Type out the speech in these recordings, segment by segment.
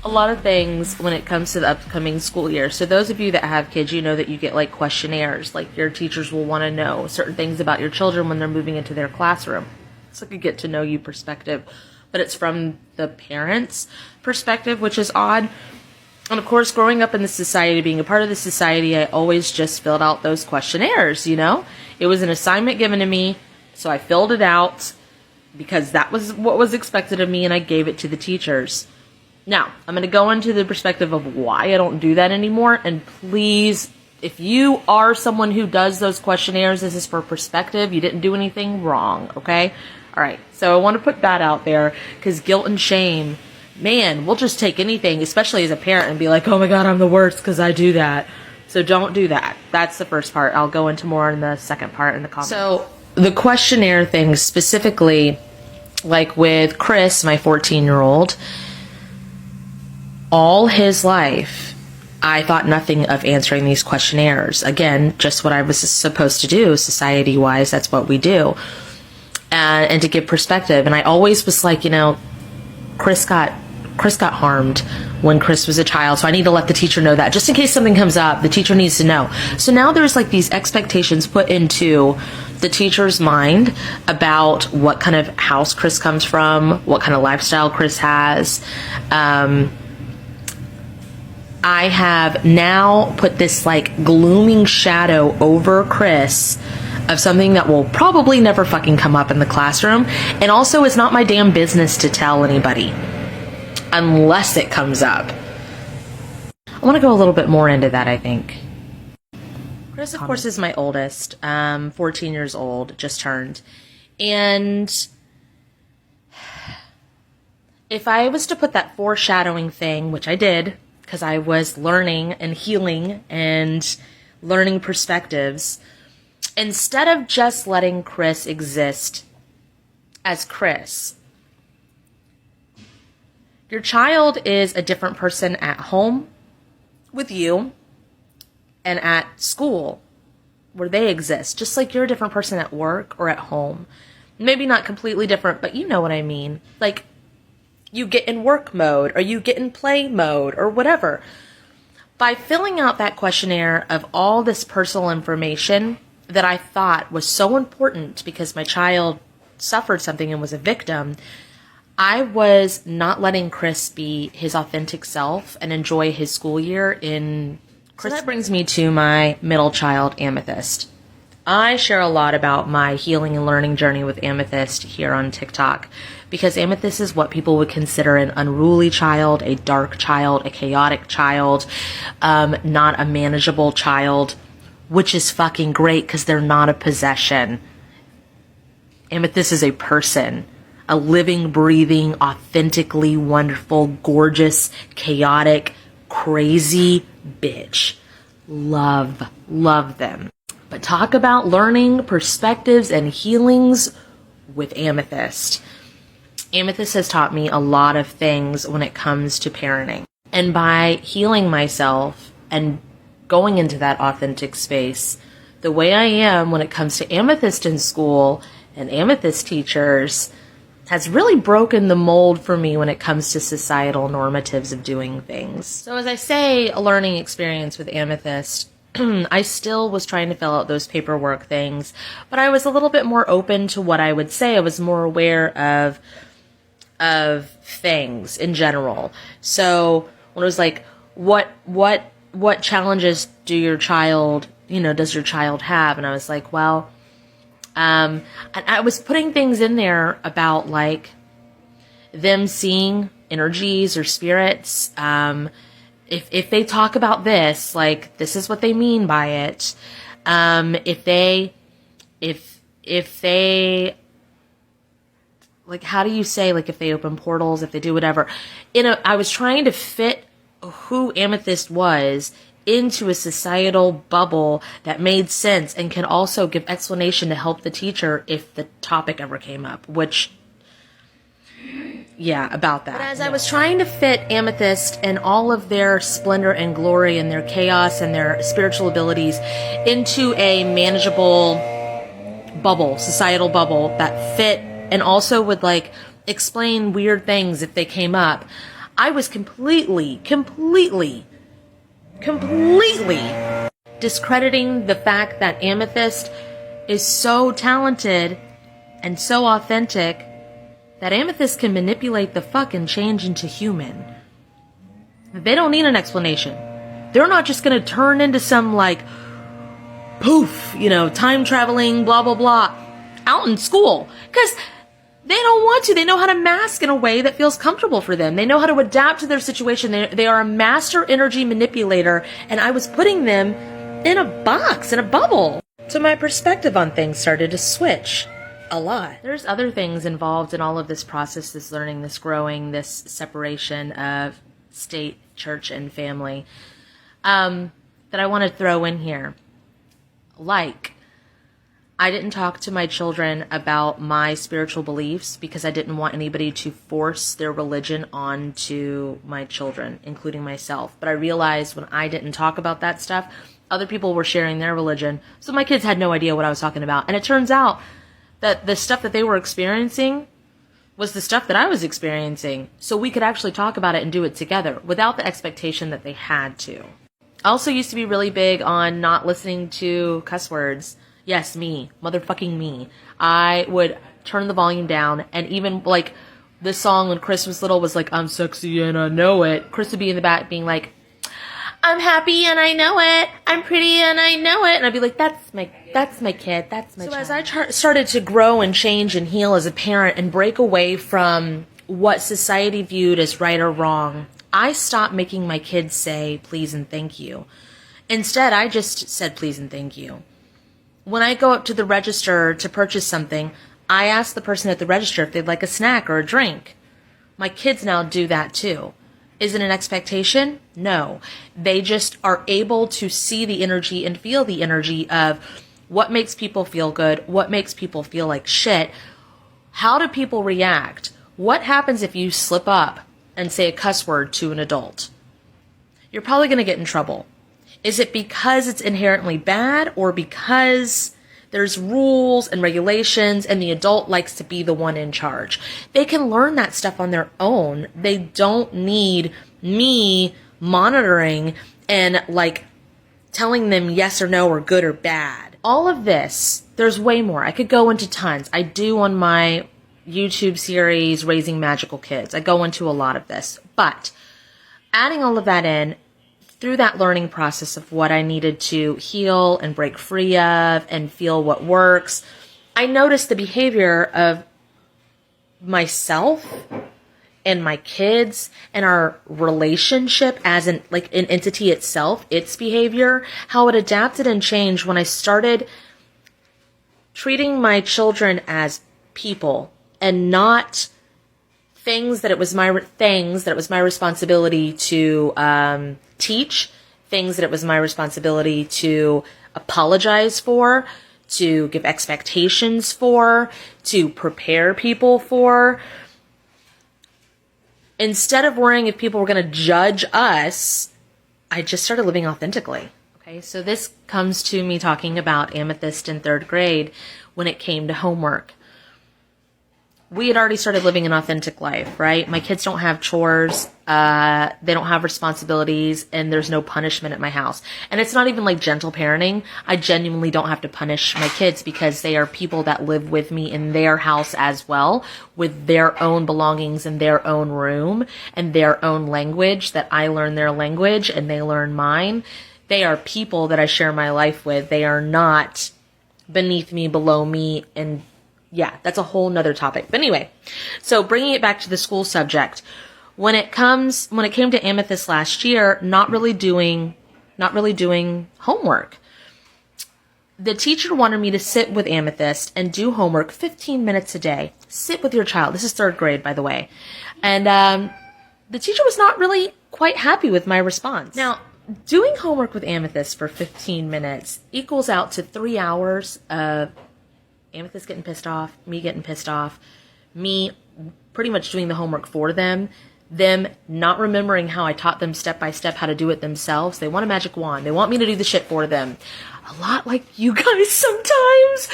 a lot of things when it comes to the upcoming school year. So those of you that have kids, you know that you get like questionnaires. Like your teachers will want to know certain things about your children when they're moving into their classroom. It's like a get to know you perspective, but it's from the parents' perspective, which is odd. And of course, growing up in the society, being a part of the society, I always just filled out those questionnaires, you know? It was an assignment given to me, so I filled it out because that was what was expected of me, and I gave it to the teachers. Now, I'm going to go into the perspective of why I don't do that anymore, and please, if you are someone who does those questionnaires, this is for perspective. You didn't do anything wrong, okay? All right, so I want to put that out there because guilt and shame, man, we'll just take anything, especially as a parent, and be like, oh my God, I'm the worst because I do that. So don't do that. That's the first part. I'll go into more in the second part in the comments. So the questionnaire thing specifically, like with Chris, my 14-year-old, all his life, I thought nothing of answering these questionnaires. Again, just what I was supposed to do, society-wise, that's what we do. And to give perspective. And I always was like, you know, Chris got harmed when Chris was a child, so I need to let the teacher know that. Just in case something comes up, the teacher needs to know. So now there's like these expectations put into the teacher's mind about what kind of house Chris comes from, what kind of lifestyle Chris has. I have now put this like glooming shadow over Chris of something that will probably never fucking come up in the classroom. And also, it's not my damn business to tell anybody unless it comes up. I want to go a little bit more into that, I think. Chris, of course, is my oldest, 14 years old, just turned. And if I was to put that foreshadowing thing, which I did, because I was learning and healing and learning perspectives, instead of just letting Chris exist as Chris, your child is a different person at home with you and at school where they exist, just like you're a different person at work or at home. Maybe not completely different, but you know what I mean. Like, you get in work mode or you get in play mode or whatever. By filling out that questionnaire of all this personal information that I thought was so important because my child suffered something and was a victim, I was not letting Chris be his authentic self and enjoy his school year in Chris. So that brings me to my middle child, Amethyst. I share a lot about my healing and learning journey with Amethyst here on TikTok because Amethyst is what people would consider an unruly child, a dark child, a chaotic child, not a manageable child, which is fucking great because they're not a possession. Amethyst is a person, a living, breathing, authentically wonderful, gorgeous, chaotic, crazy bitch. Love them. But talk about learning perspectives and healings with Amethyst. Amethyst has taught me a lot of things when it comes to parenting. And by healing myself and going into that authentic space, the way I am when it comes to Amethyst in school and Amethyst teachers has really broken the mold for me when it comes to societal normatives of doing things. So as I say, a learning experience with Amethyst, I still was trying to fill out those paperwork things, but I was a little bit more open to what I would say. I was more aware of things in general. So when it was like, what challenges does your child have? And I was like, well, and I was putting things in there about like them seeing energies or spirits. If they talk about this, like this is what they mean by it. If they, like, how do you say, like, if they open portals, if they do whatever. I was trying to fit who Amethyst was into a societal bubble that made sense and can also give explanation to help the teacher if the topic ever came up, which, yeah, about that. But as I was trying to fit Amethyst and all of their splendor and glory and their chaos and their spiritual abilities into a manageable bubble, societal bubble that fit and also would like explain weird things if they came up, I was completely discrediting the fact that Amethyst is so talented and so authentic that Amethyst can manipulate the fuck and change into human. They don't need an explanation. They're not just gonna turn into some like poof, time traveling, blah, blah, blah, out in school. Because they don't want to. They know how to mask in a way that feels comfortable for them. They know how to adapt to their situation. They are a master energy manipulator, and I was putting them in a box, in a bubble. So my perspective on things started to switch a lot. There's other things involved in all of this process, this learning, this growing, this separation of state, church, and family, that I want to throw in here. Like, I didn't talk to my children about my spiritual beliefs because I didn't want anybody to force their religion onto my children, including myself. But I realized when I didn't talk about that stuff, other people were sharing their religion. So my kids had no idea what I was talking about. And it turns out that the stuff that they were experiencing was the stuff that I was experiencing. So we could actually talk about it and do it together without the expectation that they had to. I also used to be really big on not listening to cuss words. Yes, me. Motherfucking me. I would turn the volume down, and even, like, this song when Chris was little was like, I'm sexy and I know it. Chris would be in the back being like, I'm happy and I know it. I'm pretty and I know it. And I'd be like, that's my kid. That's my child. So as I started to grow and change and heal as a parent and break away from what society viewed as right or wrong, I stopped making my kids say please and thank you. Instead, I just said please and thank you. When I go up to the register to purchase something, I ask the person at the register if they'd like a snack or a drink. My kids now do that too. Is it an expectation? No. They just are able to see the energy and feel the energy of what makes people feel good, what makes people feel like shit, how do people react, what happens if you slip up and say a cuss word to an adult. You're probably going to get in trouble. Is it because it's inherently bad or because there's rules and regulations and the adult likes to be the one in charge? They can learn that stuff on their own. They don't need me monitoring and like telling them yes or no or good or bad. All of this, there's way more. I could go into tons. I do on my YouTube series, Raising Magical Kids. I go into a lot of this. But adding all of that in, through that learning process of what I needed to heal and break free of and feel what works, I noticed the behavior of myself and my kids and our relationship as an entity itself, its behavior, how it adapted and changed when I started treating my children as people and not things that it was my responsibility to teach, things that it was my responsibility to apologize for, to give expectations for, to prepare people for. Instead of worrying if people were going to judge us, I just started living authentically. Okay, so this comes to me talking about Amethyst in 3rd grade when it came to homework. We had already started living an authentic life, right? My kids don't have chores, they don't have responsibilities, and there's no punishment at my house. And it's not even like gentle parenting. I genuinely don't have to punish my kids because they are people that live with me in their house as well, with their own belongings in their own room and their own language, that I learn their language and they learn mine. They are people that I share my life with. They are not beneath me, below me, and yeah, that's a whole nother topic. But anyway, so bringing it back to the school subject, when it came to Amethyst last year, not really doing homework. The teacher wanted me to sit with Amethyst and do homework 15 minutes a day. Sit with your child. This is 3rd grade, by the way. And the teacher was not really quite happy with my response. Now, doing homework with Amethyst for 15 minutes equals out to 3 hours of Amethyst getting pissed off, me getting pissed off, me pretty much doing the homework for them not remembering how I taught them step by step how to do it themselves. They want a magic wand. They want me to do the shit for them. A lot like you guys sometimes.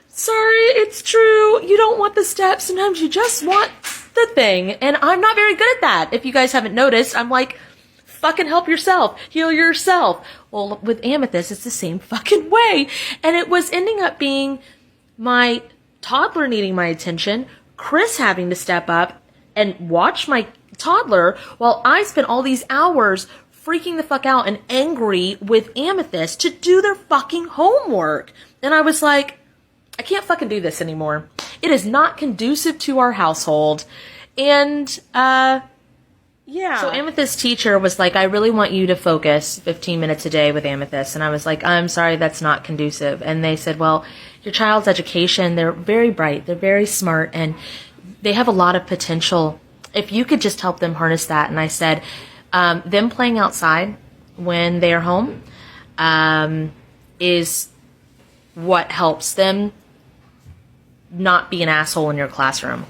Sorry, it's true. You don't want the steps. Sometimes you just want the thing. And I'm not very good at that. If you guys haven't noticed, I'm like, fucking help yourself, heal yourself. Well, with Amethyst, it's the same fucking way. And it was ending up being my toddler needing my attention, Chris having to step up and watch my toddler while I spent all these hours freaking the fuck out and angry with Amethyst to do their fucking homework. And I was like, I can't fucking do this anymore. It is not conducive to our household. And, yeah. So Amethyst's teacher was like, I really want you to focus 15 minutes a day with Amethyst. And I was like, I'm sorry, that's not conducive. And they said, well, your child's education, they're very bright, they're very smart, and they have a lot of potential. If you could just help them harness that. And I said, them playing outside when they are home is what helps them not be an asshole in your classroom.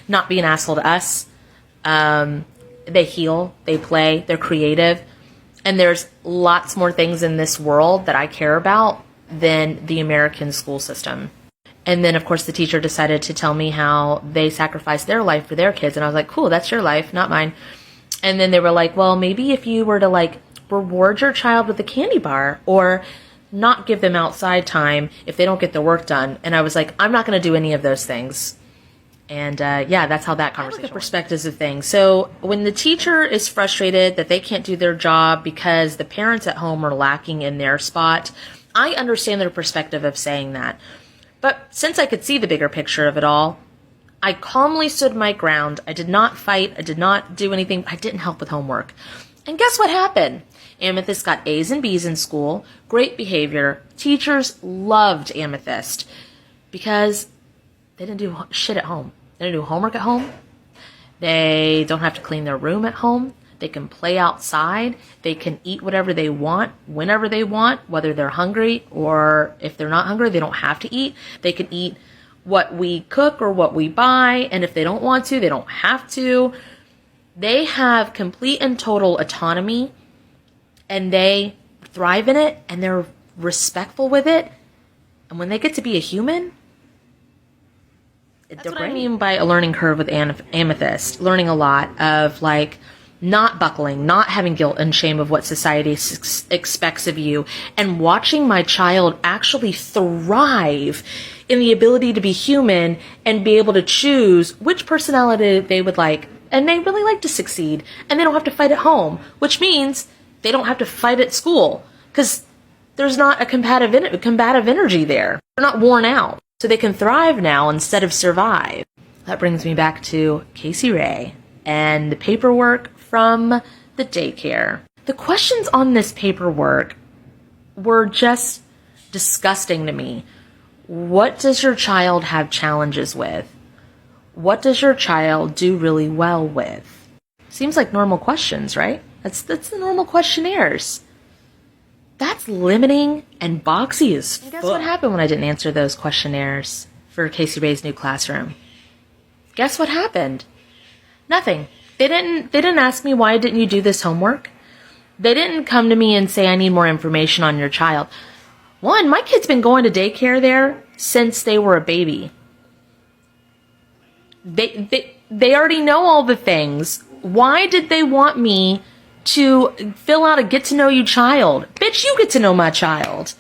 Not be an asshole to us. They heal, they play, they're creative. And there's lots more things in this world that I care about than the American school system. And then, of course, the teacher decided to tell me how they sacrificed their life for their kids. And I was like, cool, that's your life, not mine. And then they were like, well, maybe if you were to, like, reward your child with a candy bar or not give them outside time if they don't get their work done. And I was like, I'm not going to do any of those things. And, yeah, that's how that conversation went. Perspectives of things. So when the teacher is frustrated that they can't do their job because the parents at home are lacking in their spot, I understand their perspective of saying that. But since I could see the bigger picture of it all, I calmly stood my ground. I did not fight. I did not do anything. I didn't help with homework. And guess what happened? Amethyst got A's and B's in school. Great behavior. Teachers loved Amethyst because they didn't do shit at home. They didn't do homework at home. They don't have to clean their room at home. They can play outside. They can eat whatever they want, whenever they want, whether they're hungry or if they're not hungry, they don't have to eat. They can eat what we cook or what we buy. And if they don't want to, they don't have to. They have complete and total autonomy and they thrive in it and they're respectful with it. And when they get to be a human, that's what I mean by a learning curve with Amethyst. Learning a lot of, like, not buckling, not having guilt and shame of what society expects of you, and watching my child actually thrive in the ability to be human and be able to choose which personality they would like. And they really like to succeed, and they don't have to fight at home, which means they don't have to fight at school because there's not a combative energy there. They're not worn out. So they can thrive now instead of survive. That brings me back to Casey Ray and the paperwork from the daycare. The questions on this paperwork were just disgusting to me. What does your child have challenges with? What does your child do really well with? Seems like normal questions, right? That's the normal questionnaires. That's limiting and boxy as fuck. And guess what happened when I didn't answer those questionnaires for Casey Ray's new classroom? Guess what happened? Nothing. They didn't ask me, why didn't you do this homework? They didn't come to me and say, I need more information on your child. One, my kid's been going to daycare there since they were a baby. They already know all the things. Why did they want me to fill out a get-to-know-you child? Bitch, you get to know my child.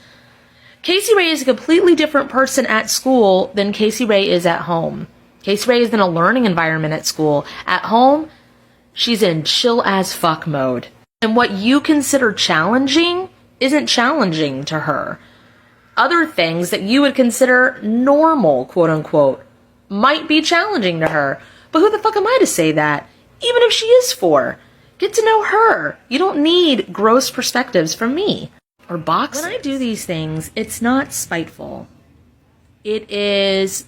Casey Ray is a completely different person at school than Casey Ray is at home. Casey Ray is in a learning environment at school. At home, she's in chill-as-fuck mode. And what you consider challenging isn't challenging to her. Other things that you would consider normal, quote-unquote, might be challenging to her. But who the fuck am I to say that? Even if she is 4. Get to know her. You don't need gross perspectives from me. Or boxes. When I do these things, it's not spiteful. It is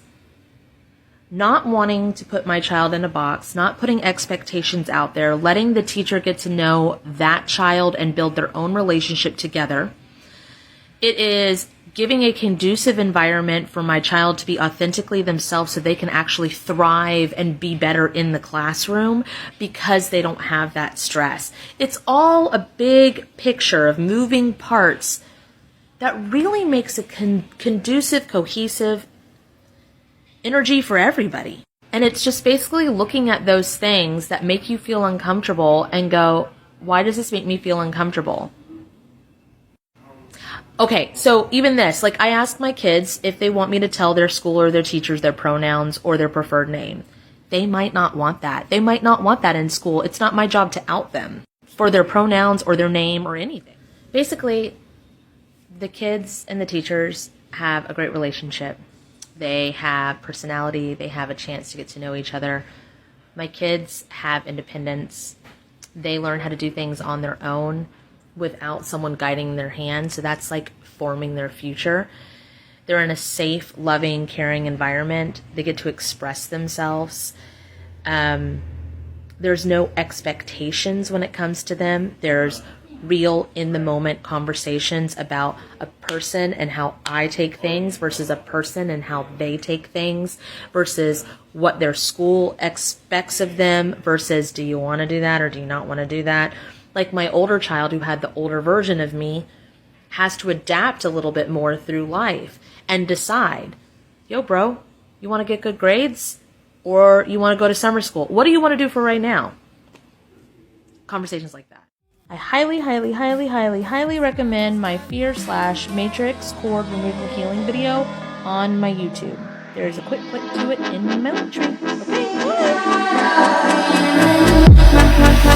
not wanting to put my child in a box, not putting expectations out there, letting the teacher get to know that child and build their own relationship together. It is giving a conducive environment for my child to be authentically themselves so they can actually thrive and be better in the classroom because they don't have that stress. It's all a big picture of moving parts that really makes a conducive, cohesive energy for everybody. And it's just basically looking at those things that make you feel uncomfortable and go, why does this make me feel uncomfortable? Okay, so even this, like I ask my kids if they want me to tell their school or their teachers their pronouns or their preferred name. They might not want that. They might not want that in school. It's not my job to out them for their pronouns or their name or anything. Basically, the kids and the teachers have a great relationship. They have personality. They have a chance to get to know each other. My kids have independence. They learn how to do things on their own without someone guiding their hand. So that's like forming their future. They're in a safe, loving, caring environment. They get to express themselves. There's no expectations when it comes to them. There's real, in-the-moment conversations about a person and how I take things versus a person and how they take things versus what their school expects of them versus do you want to do that or do you not want to do that? Like my older child who had the older version of me has to adapt a little bit more through life and decide, yo, bro, you want to get good grades or you want to go to summer school? What do you want to do for right now? Conversations like that. I highly, highly, highly, highly, highly recommend my fear/matrix cord removal healing video on my YouTube. There's a quick click to it in my link tree. Okay, bye.